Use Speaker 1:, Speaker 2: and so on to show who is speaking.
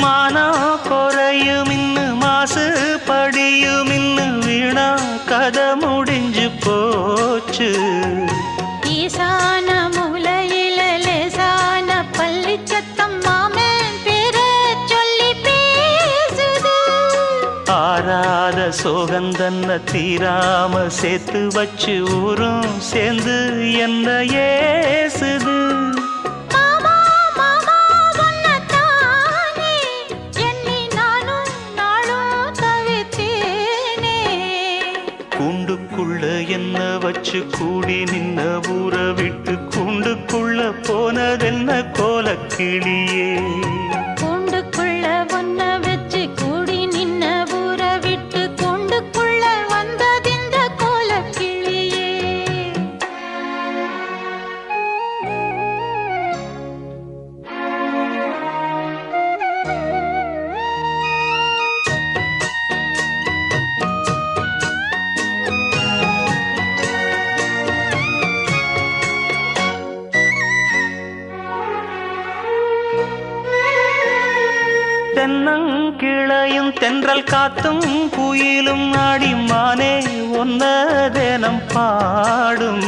Speaker 1: மானம் குறையும் இன்னு மாசு படியும் இன்னு வீணா கதை முடிஞ்சு போச்சு.
Speaker 2: ஈசான மூலையில லேசான பள்ளி சத்தம் மாமன் பேர சொல்லி பேசுது.
Speaker 1: ஆறாத சோகந்தன்ன தீராம சேர்த்து வச்சு ஊரும் சேர்ந்து என்ன ஏசுது. கூண்டுக்குள்ள என்ன வச்சு கூடி நின்ன ஊற விட்டு கூண்டுக்குள்ள போனதென்ன கோலக்கிளியே.
Speaker 2: கூண்டுக்குள்ள ஒன்ன வச்சு கூடி நின்ன ஊற விட்டு கூண்டுக்குள்ள வந்ததிந்த கோலக்கிளியே. தென்னங்கிளையும் தென்றல் காத்தும் குயிலும் ஆடி மானே ஒன்ன தினம் பாடும்.